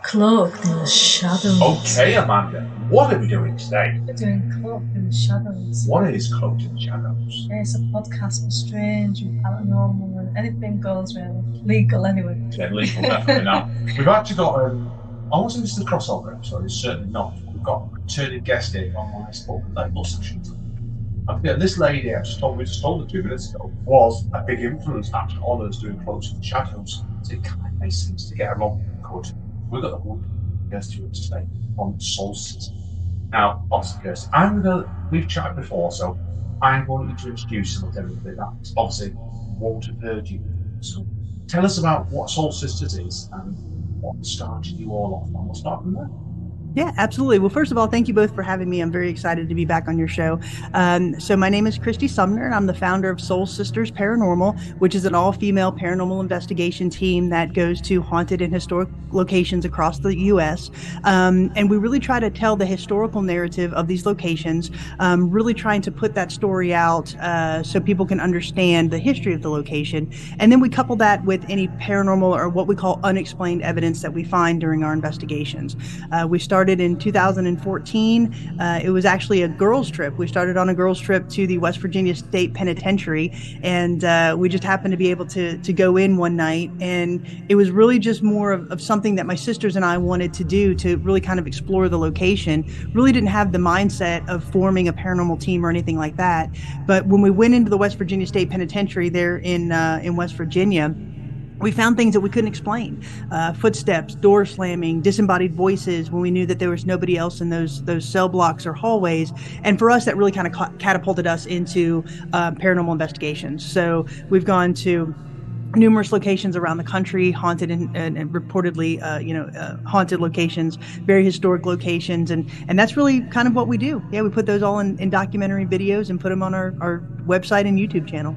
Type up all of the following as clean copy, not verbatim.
Cloaked in the shadows. Okay, Amanda, what are we doing today? We're doing Cloaked in the Shadows. What is Cloaked in the Shadows? It's a podcast for strange and paranormal and anything goes really. Legal anyway. Yeah, legal, definitely now. We've actually got, I wasn't this is the crossover episode, it's certainly not. We've got a returning guest here on my spoken label session. This lady, we just told her 2 minutes ago, was a big influence actually on us doing Cloaked in the Shadows. So it kind of makes sense to get her on. We've got the whole guest here today on Solstice. Now, obviously, Kirsty, we've chatted before, so I'm going to introduce you to everybody that obviously won't have heard you. So tell us about what Solstice is and what started you all off, and we'll start from there. Yeah, absolutely. Well, first of all, thank you both for having me. I'm very excited to be back on your show. So my name is Kris Sumner, and I'm the founder of Soul Sisters Paranormal, which is an all-female paranormal investigation team that goes to haunted and historic locations across the U.S. And we really try to tell the historical narrative of these locations, really trying to put that story out so people can understand the history of the location. And then we couple that with any paranormal or what we call unexplained evidence that we find during our investigations. We started in 2014. It was actually a girls' trip. We started on a girls' trip to the West Virginia State Penitentiary, and we just happened to be able to go in one night. And it was really just more of something that my sisters and I wanted to do to really kind of explore the location. Really didn't have the mindset of forming a paranormal team or anything like that. But when we went into the West Virginia State Penitentiary there in West Virginia, we found things that we couldn't explain. Footsteps, door slamming, disembodied voices when we knew that there was nobody else in those cell blocks or hallways. And for us, that really kind of catapulted us into paranormal investigations. So we've gone to numerous locations around the country, haunted and reportedly, haunted locations, very historic locations. And that's really kind of what we do. Yeah, we put those all in documentary videos and put them on our website and YouTube channel.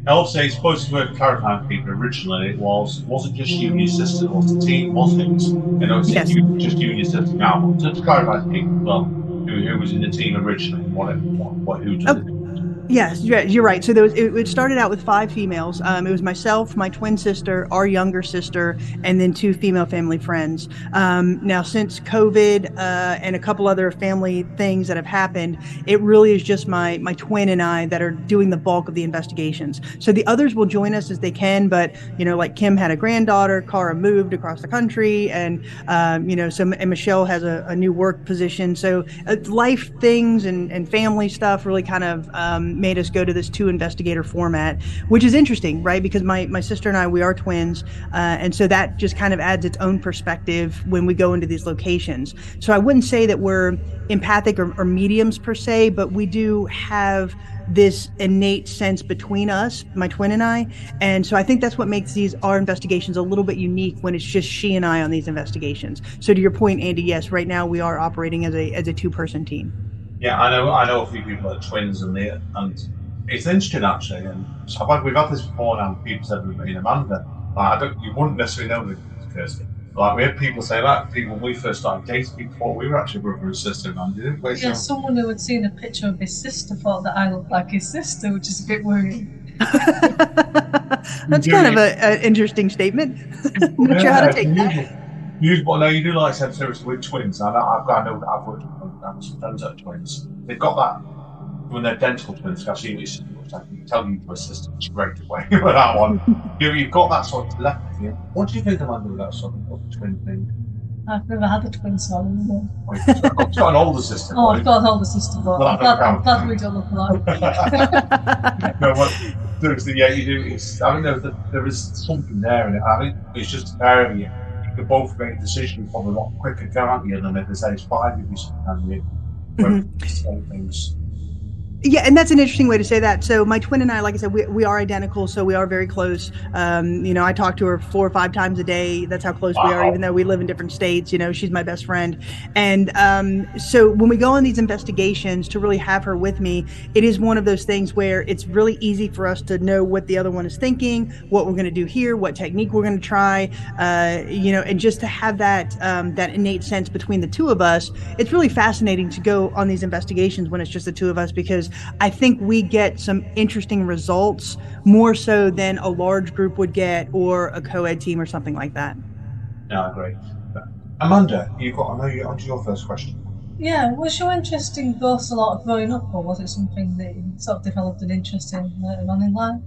I'll say, supposed to work clarifying people originally, it wasn't just you and your sister, it was the team, wasn't it? It's yes. Just you and your sister now. So to clarify to people, well, who was in the team originally, who did it? Yes, you're right. So it started out with 5 females. It was myself, my twin sister, our younger sister, and then 2 female family friends. Now, since COVID and a couple other family things that have happened, it really is just my twin and I that are doing the bulk of the investigations. So the others will join us as they can, but like Kim had a granddaughter, Cara moved across the country, and and Michelle has a new work position. So life things and family stuff really kind of made us go to this 2 investigator format, which is interesting, right? Because my sister and I, we are twins. And so that just kind of adds its own perspective when we go into these locations. So I wouldn't say that we're empathic or mediums per se, but we do have this innate sense between us, my twin and I. And so I think that's what makes our investigations a little bit unique when it's just she and I on these investigations. So to your point, Andy, yes, right now we are operating as a 2-person team. Yeah, I know a few people that are twins, and it's interesting actually. And we've had this before now. People said we've been Amanda. You wouldn't necessarily know this, Kirsty. Like we had people say that when we first started dating before, we were actually brother and sister, Amanda, didn't we? Yeah, someone who had seen a picture of his sister thought that I looked like his sister, which is a bit worrying. That's kind of an interesting statement. I'm not sure how to take that. You do like said seriously with twins. I know that I've worked with some friends that are twins. They've got that when they're identical twins. I've seen what your sister looks like. You can tell you my sister, she's great away with that one. You've got that sort of telepathy. What do you think, Amanda, with that sort of twin thing? I've never had a twin, so I don't know. I've got an older sister. Oh, I've got an older sister, but I'm glad we don't look alike. You do. I think there is something there in it. I think it's just very. You can both make a decision probably a lot quicker, can't you? Than if they say it's 5 of you, sometimes things. Yeah, and that's an interesting way to say that. So my twin and I, like I said, we are identical, so we are very close. I talk to her 4 or 5 times a day. That's how close we are, even though we live in different states. She's my best friend. And so when we go on these investigations, to really have her with me, it is one of those things where it's really easy for us to know what the other one is thinking, what we're going to do here, what technique we're going to try, and just to have that innate sense between the 2 of us. It's really fascinating to go on these investigations when it's just the 2 of us, because I think we get some interesting results more so than a large group would get, or a co-ed team or something like that. No, I agree. Amanda, I know you're onto your first question. Yeah, was your interest in ghosts a lot growing up, or was it something that you sort of developed an interest in later on in life?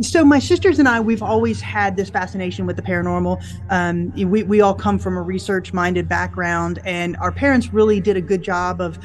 So my sisters and I, we've always had this fascination with the paranormal. We all come from a research-minded background, and our parents really did a good job of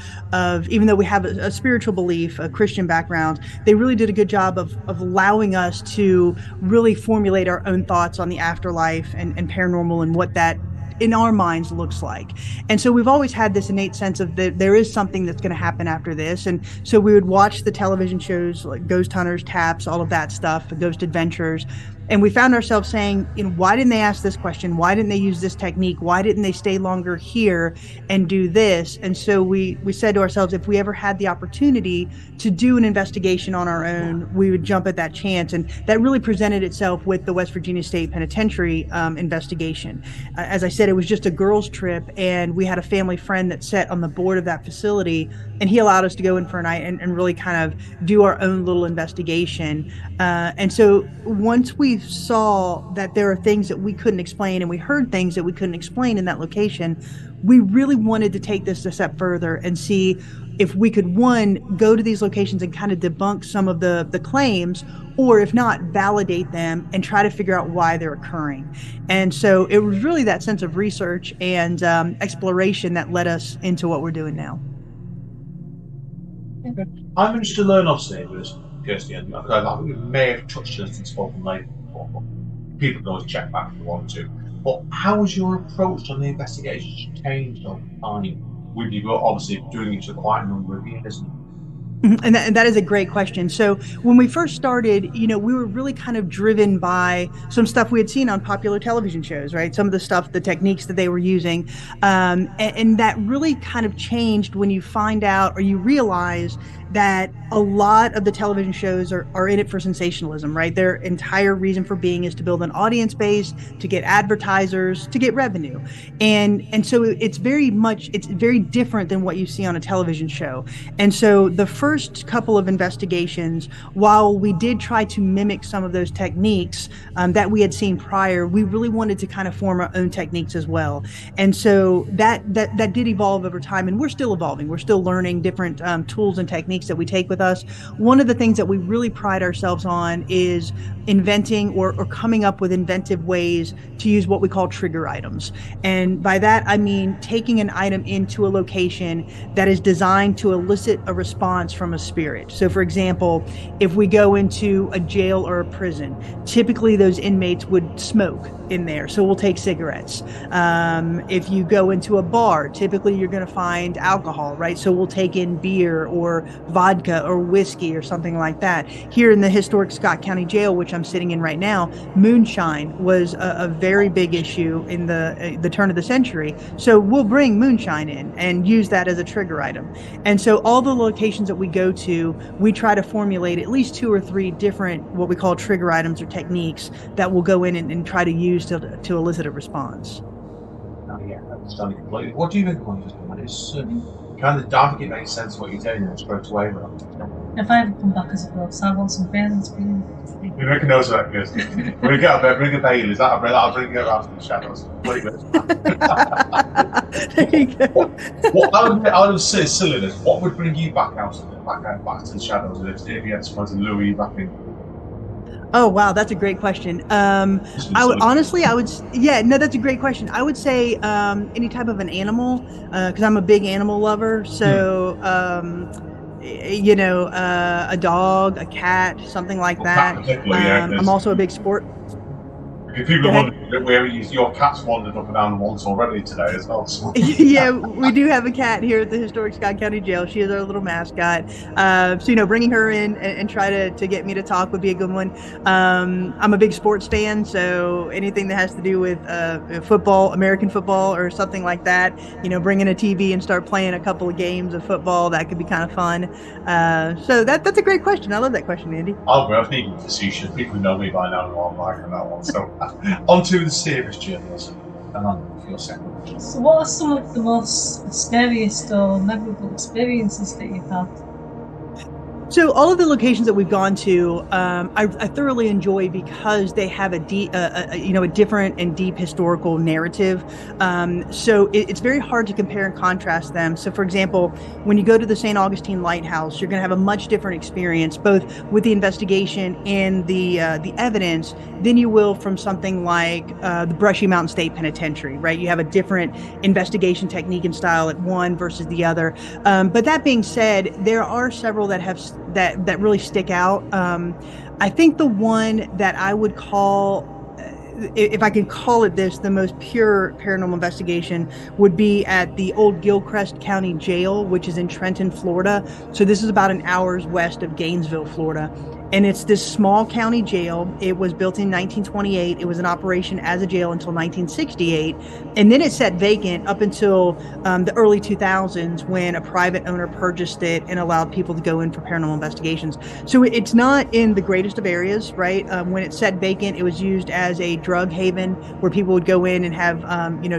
even though we have a spiritual belief, a Christian background, they really did a good job of allowing us to really formulate our own thoughts on the afterlife and paranormal and what that in our minds looks like. And so we've always had this innate sense of that there is something that's going to happen after this. And so we would watch the television shows like Ghost Hunters, Taps, all of that stuff, Ghost Adventures. And we found ourselves saying, why didn't they ask this question? Why didn't they use this technique? Why didn't they stay longer here and do this? And so we said to ourselves, if we ever had the opportunity to do an investigation on our own, we would jump at that chance. And that really presented itself with the West Virginia State Penitentiary investigation. As I said, it was just a girls' trip, and we had a family friend that sat on the board of that facility, and he allowed us to go in for a night and really kind of do our own little investigation. And so once we saw that there are things that we couldn't explain and we heard things that we couldn't explain in that location, we really wanted to take this a step further and see if we could, one, go to these locations and kind of debunk some of the claims, or if not, validate them and try to figure out why they're occurring. And so it was really that sense of research and exploration that led us into what we're doing now. I'm interested to learn, obviously, with Kirsty, and I think we may have touched on this and spoken later before, but people can always check back if they want to. But how has your approach on the investigation changed over time? With you obviously doing it for quite a number of years now. And that is a great question. So when we first started, we were really kind of driven by some stuff we had seen on popular television shows, right? Some of the stuff, the techniques that they were using. And that really kind of changed when you find out or you realize that a lot of the television shows are in it for sensationalism, right? Their entire reason for being is to build an audience base, to get advertisers, to get revenue. And so it's very different than what you see on a television show. And so the first couple of investigations, while we did try to mimic some of those techniques that we had seen prior, we really wanted to kind of form our own techniques as well. And so that did evolve over time, and we're still evolving. We're still learning different tools and techniques that we take with us. One of the things that we really pride ourselves on is inventing or coming up with inventive ways to use what we call trigger items. And by that, I mean taking an item into a location that is designed to elicit a response from a spirit. So for example, if we go into a jail or a prison, typically those inmates would smoke in there. So we'll take cigarettes. If you go into a bar, typically you're going to find alcohol, right? So we'll take in beer or vodka or whiskey or something like that. Here in the historic Scott County Jail, which I'm sitting in right now, moonshine was a very big issue in the turn of the century. So we'll bring moonshine in and use that as a trigger item. And so all the locations that we go to, we try to formulate at least 2 or 3 different what we call trigger items or techniques that we'll go in and try to use to elicit a response. Oh, yeah, that's done completely. What do you think of this one? It's kind of dark. It makes sense what you're doing, and it's straight away. If I ever come back as a ghost, I want some Baileys. You're making notes of that, because when we get up there, bring a Baileys. I'll bring it around to the shadows. There you go. Out of silliness, what would bring you back out to the shadows if you had someone to lure you back in? Oh, wow. That's a great question. That's a great question. I would say any type of an animal, because I'm a big animal lover. So, a dog, a cat, something like that. I'm also a big sport. If people wonder where your cat's wandered up and down once already today as well. So. Yeah, we do have a cat here at the historic Scott County Jail. She is our little mascot. So, bringing her in and try to get me to talk would be a good one. I'm a big sports fan, so anything that has to do with football, American football, or something like that, bringing a TV and start playing a couple of games of football, that could be kind of fun. So that's a great question. I love that question, Andy. Oh, well, I was being facetious. People know me by now, know I'm liking that one. So. On to the serious journalism, and on for your second question. So what are some of the most scariest or memorable experiences that you've had? So all of the locations that we've gone to, I thoroughly enjoy because they have a different and deep historical narrative. So it's very hard to compare and contrast them. So, for example, when you go to the St. Augustine Lighthouse, you're going to have a much different experience, both with the investigation and the evidence, than you will from something like the Brushy Mountain State Penitentiary. Right? You have a different investigation technique and style at one versus the other. But that being said, there are several that have that really stick out. I think the one that I would call, if I can call it this, the most pure paranormal investigation would be at the old Gilchrist County Jail, which is in Trenton, Florida. So this is about an hour's west of Gainesville, Florida. And it's this small county jail. It was built in 1928. It was in operation as a jail until 1968. And then it sat vacant up until the early 2000s when a private owner purchased it and allowed people to go in for paranormal investigations. So it's not in the greatest of areas, right? When it sat vacant, it was used as a drug haven where people would go in and have,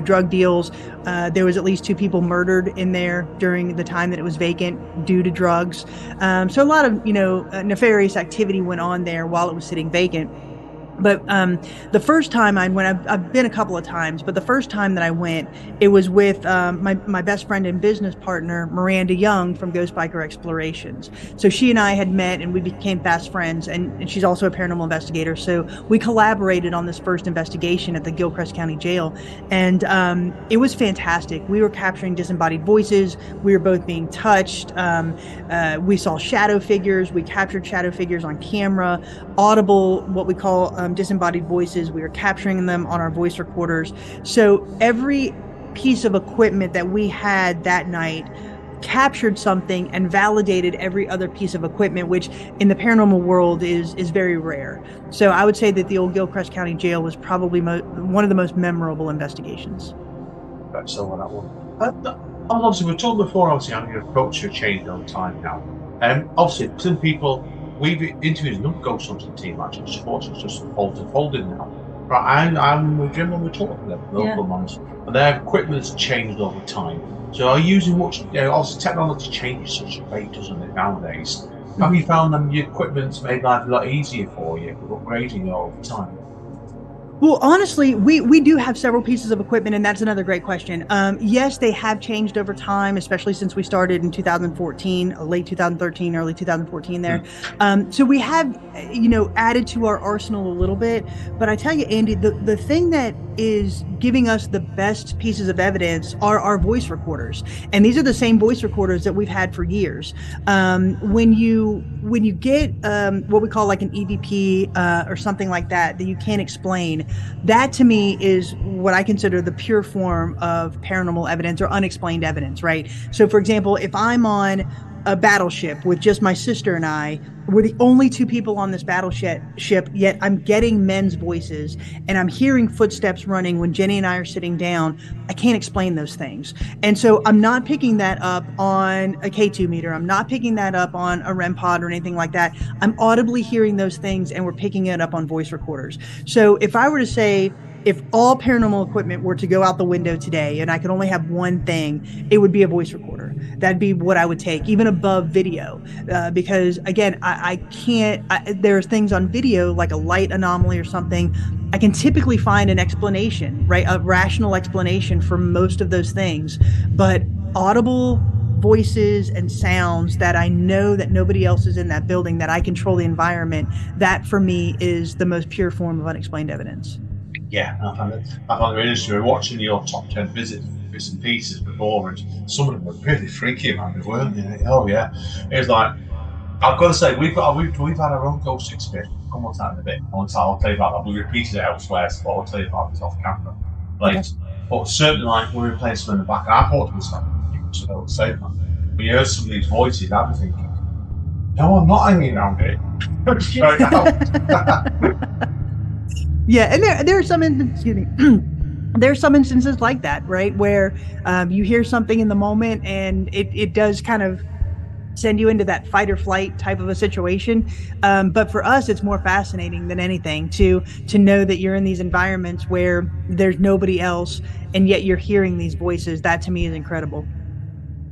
drug deals. There was at least 2 people murdered in there during the time that it was vacant due to drugs. So a lot of, nefarious activity went on there while it was sitting vacant. But the first time I went, I've been a couple of times, but the first time that I went, it was with my best friend and business partner, Miranda Young from Ghost Biker Explorations. So she and I had met and we became fast friends, and she's also a paranormal investigator. So we collaborated on this first investigation at the Gilchrist County Jail, and it was fantastic. We were capturing disembodied voices. We were both being touched. We saw shadow figures. We captured shadow figures on camera, audible, what we call disembodied voices. We were capturing them on our voice recorders. So every piece of equipment that we had that night captured something and validated every other piece of equipment, which in the paranormal world is very rare. So I would say that the old Gilchrist County Jail was probably one of the most memorable investigations. That's all that one. Obviously, we've talked before, obviously, how your approach has changed over time now. Obviously, some people, we've interviewed another ghost hunting team, actually, sports is just folded now. Right, I'm with Jim and we're talking about local ones, and their equipment's changed over time. So are you using much, obviously technology changes such a rate, doesn't it, nowadays? Have you found that your equipment's made life a lot easier for you, upgrading it over time? Well, honestly, we do have several pieces of equipment, and that's another great question. Yes, they have changed over time, especially since we started in 2014, late 2013, early 2014 there. So we have, added to our arsenal a little bit. But I tell you, Andy, the thing that is giving us the best pieces of evidence are our voice recorders. And these are the same voice recorders that we've had for years. When you get what we call like an EVP or something like that you can't explain, that to me is what I consider the pure form of paranormal evidence or unexplained evidence, right? So for example, if I'm on a battleship with just my sister and I, we're the only 2 people on this battleship, yet I'm getting men's voices and I'm hearing footsteps running when Jenny and I are sitting down. I can't explain those things. And so I'm not picking that up on a K2 meter. I'm not picking that up on a REM pod or anything like that. I'm audibly hearing those things and we're picking it up on voice recorders. So if I were to say, if all paranormal equipment were to go out the window today and I could only have one thing, it would be a voice recorder. That'd be what I would take, even above video. Because again, I can't, there's things on video like a light anomaly or something. I can typically find an explanation, right? A rational explanation for most of those things. But audible voices and sounds that I know that nobody else is in that building, that I control the environment, that for me is the most pure form of unexplained evidence. Yeah, I found it really interesting. We were watching your top 10 bits and pieces before, and some of them were really freaky, man, weren't they? Oh yeah, it was like, I've got to say, we've had our own ghost experience. Come on, that in a bit. I'll tell you about that. We repeated it elsewhere, so I'll tell you about this off camera. Like, okay. But certainly, like we were playing some in the back, and I thought it was like, so I was safe, man. When you heard some of these voices, I was thinking, no, I'm not hanging around it. Straight out. Yeah, and there are some there's some instances like that, right, where you hear something in the moment and it does kind of send you into that fight or flight type of a situation. But for us, it's more fascinating than anything to know that you're in these environments where there's nobody else and yet you're hearing these voices. That to me is incredible.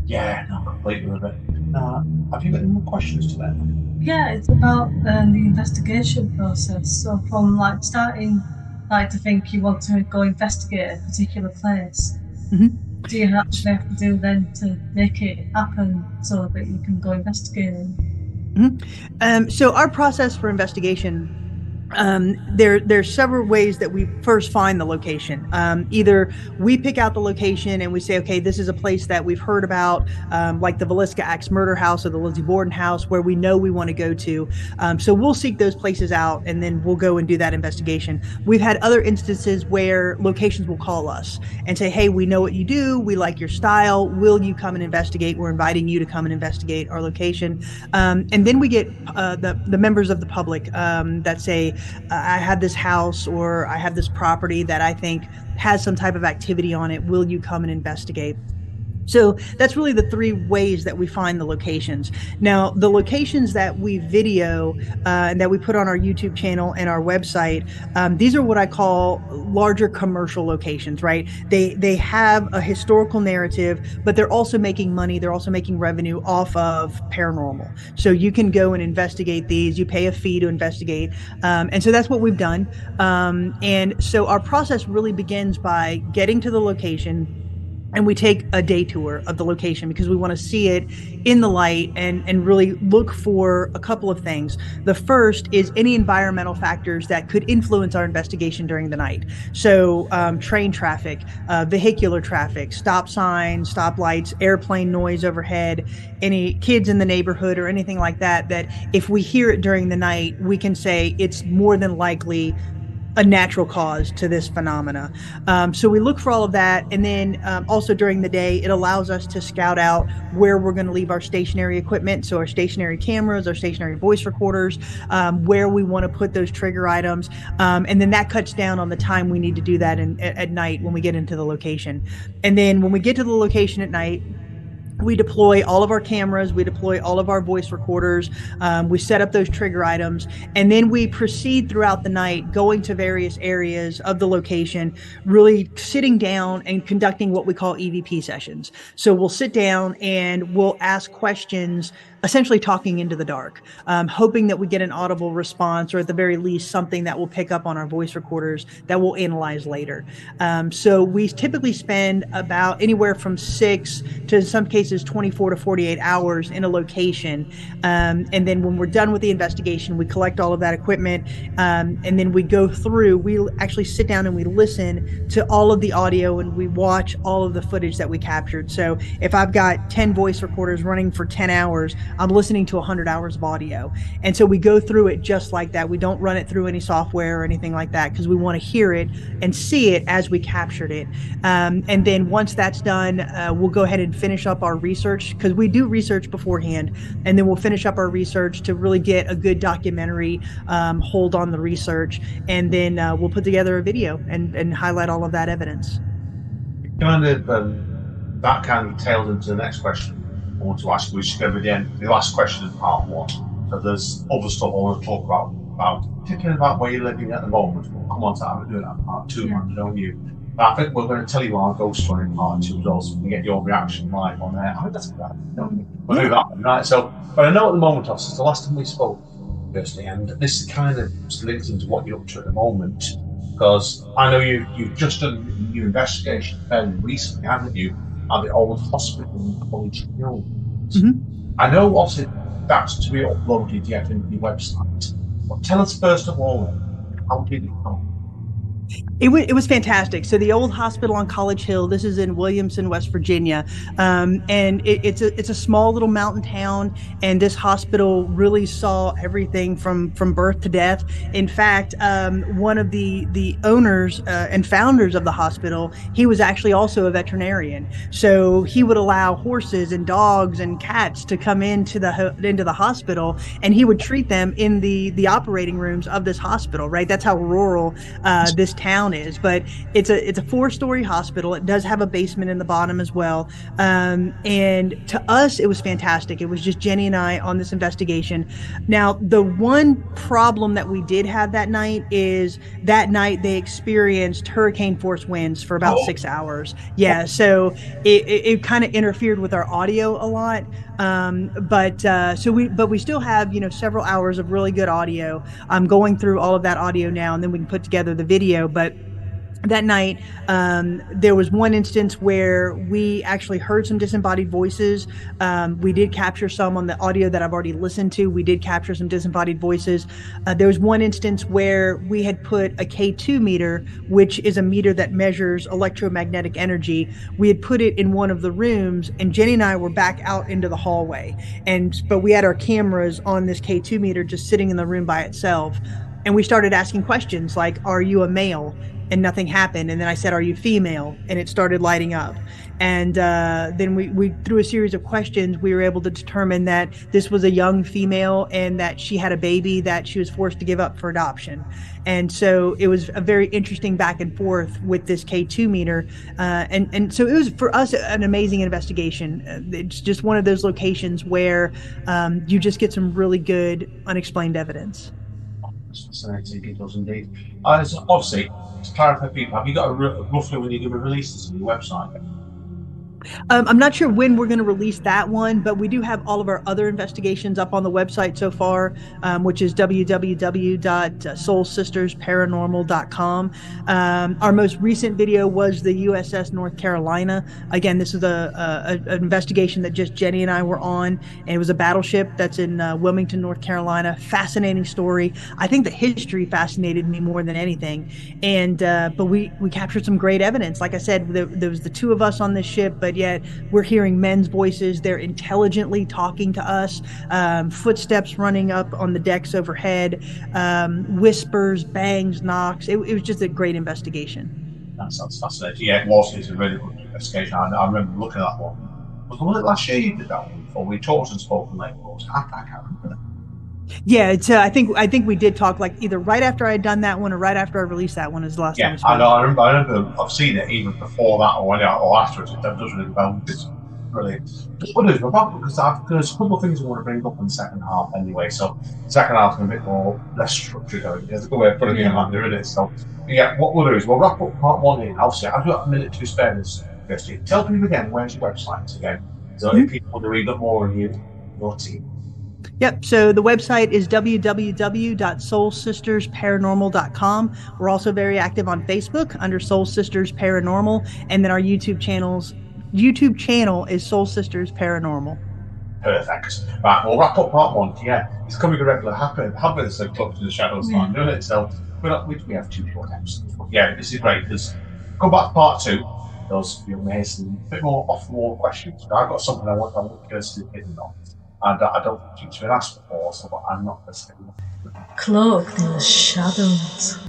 Yeah, no, completely with it. Have you got any more questions to them? Yeah, it's about the investigation process. So from like starting like to think you want to go investigate a particular place, do you actually have to do then to make it happen so that you can go investigating? So our process for investigation, there's several ways that we first find the location. Either we pick out the location and we say, okay, this is a place that we've heard about, like the Villisca Axe murder house or the Lizzie Borden house, where we know we want to go to. So we'll seek those places out and then we'll go and do that investigation. We've had other instances where locations will call us and say, hey, we know what you do. We like your style. Will you come and investigate? We're inviting you to come and investigate our location. And then we get the members of the public that say, I have this house or I have this property that I think has some type of activity on it. Will you come and investigate? So that's really the three ways that we find the locations. Now, the locations that we video and that we put on our YouTube channel and our website, these are what I call larger commercial locations, right? They have a historical narrative, but they're also making money. They're also making revenue off of paranormal. So you can go and investigate these. You pay a fee to investigate. And so that's what we've done. And so our process really begins by getting to the location, and we take a day tour of the location because we want to see it in the light and really look for a couple of things. The first is any environmental factors that could influence our investigation during the night. So train traffic, vehicular traffic, stop signs, stop lights, airplane noise overhead, any kids in the neighborhood or anything like that, that if we hear it during the night, we can say it's more than likely a natural cause to this phenomena. So we look for all of that. And then also during the day, it allows us to scout out where we're going to leave our stationary equipment. So our stationary cameras, our stationary voice recorders, where we want to put those trigger items. And then that cuts down on the time we need to do that at night when we get into the location. And then when we get to the location at night, we deploy all of our cameras, we deploy all of our voice recorders, we set up those trigger items, and then we proceed throughout the night going to various areas of the location, really sitting down and conducting what we call EVP sessions. So we'll sit down and we'll ask questions, essentially talking into the dark, hoping that we get an audible response, or at the very least something that will pick up on our voice recorders that we'll analyze later. So we typically spend about anywhere from 6 to, in some cases, 24 to 48 hours in a location. And then when we're done with the investigation, we collect all of that equipment, and then we go through, we actually sit down and we listen to all of the audio and we watch all of the footage that we captured. So if I've got 10 voice recorders running for 10 hours, I'm listening to 100 hours of audio. And so we go through it just like that. We don't run it through any software or anything like that because we want to hear it and see it as we captured it. And then once that's done, we'll go ahead and finish up our research, because we do research beforehand. And then we'll finish up our research to really get a good documentary hold on the research. And then we'll put together a video and highlight all of that evidence. Kind of that kind of tails into the next question I want to ask, which is going to be the last question of part one. So there's other stuff I want to talk about particularly about where you're living at the moment. We'll come on to that and do that part two, knowing you. But I think we're going to tell you our ghost story in part two as well, so we can get your reaction live on there. I think that's a good idea. We'll do that, right? So, but I know at the moment, since the last time we spoke, firstly, and this is kind of linked into what you're up to at the moment, because I know you've just done a new investigation fairly recently, haven't you, at the old hospital in College Hill. I know obviously that's to be uploaded yet into the website, but tell us first of all, how did it come? It was fantastic. So the old hospital on College Hill, this is in Williamson, West Virginia, and it's a small little mountain town. And this hospital really saw everything from birth to death. In fact, one of the owners and founders of the hospital, he was actually also a veterinarian. So he would allow horses and dogs and cats to come into the hospital, and he would treat them in the operating rooms of this hospital. Right, that's how rural this town town is, but it's a 4-story hospital. It does have a basement in the bottom as well. And to us, it was fantastic. It was just Jenny and I on this investigation. Now, the one problem that we did have that night is that night they experienced hurricane force winds for about 6 hours. Yeah, so it kind of interfered with our audio a lot. But we still have, several hours of really good audio. I'm going through all of that audio now, and then we can put together the video. But that night, there was one instance where we actually heard some disembodied voices. We did capture some on the audio that I've already listened to. We did capture some disembodied voices. There was one instance where we had put a K2 meter, which is a meter that measures electromagnetic energy. We had put it in one of the rooms, and Jenny and I were back out into the hallway. But we had our cameras on this K2 meter just sitting in the room by itself. And we started asking questions like, are you a male? And nothing happened. And then I said, are you female? And it started lighting up. And then we through a series of questions, we were able to determine that this was a young female and that she had a baby that she was forced to give up for adoption. And so it was a very interesting back and forth with this K2 meter. And so it was, for us, an amazing investigation. It's just one of those locations where you just get some really good unexplained evidence. That's fascinating. It does indeed. Obviously, to clarify people, have you got roughly when you're going to release this on your website? I'm not sure when we're going to release that one, but we do have all of our other investigations up on the website so far, which is www.soulsistersparanormal.com. Our most recent video was the USS North Carolina. Again, this is an investigation that just Jenny and I were on, and it was a battleship that's in Wilmington, North Carolina. Fascinating story. I think the history fascinated me more than anything. And but we captured some great evidence. Like I said, there was the two of us on this ship, but yet we're hearing men's voices. They're intelligently talking to us, footsteps running up on the decks overhead, whispers, bangs, knocks. It was just a great investigation. That sounds fascinating. Yeah, it was. It's a really good investigation. I remember looking at that one. Was it last year you did that one? Or we talked and spoken later? I can't remember. Yeah, it's. I think we did talk like either right after I had done that one or right after I released that one is the last time we spoke. I know. I remember. I've seen it even before that or afterwards. It does ring a bell. It's brilliant. What is because there's a couple of things I want to bring up in the second half anyway. So the second half's a bit more less structured. There's a good way of putting it in there, isn't it? So yeah, what we'll do is we'll wrap up part one here. Obviously, I've got a minute to spare this. Tell people again where's your website again, so if people want to read up more on your team. Yep. So the website is www.soulsistersparanormal.com. We're also very active on Facebook under Soul Sisters Paranormal, and then our YouTube channel is Soul Sisters Paranormal. Perfect. Right, we'll wrap up part one. Yeah, it's coming a regular habit. So Cloaked in the Shadows line, doesn't it? So we have 2 short episodes. But yeah, this is great because come back to part 2. You'll may have some bit more off-the-wall questions. I've got something I want Kirsty's opinion on. And I don't think it's been asked before, so I'm not listening. Cloaked in the Shadows.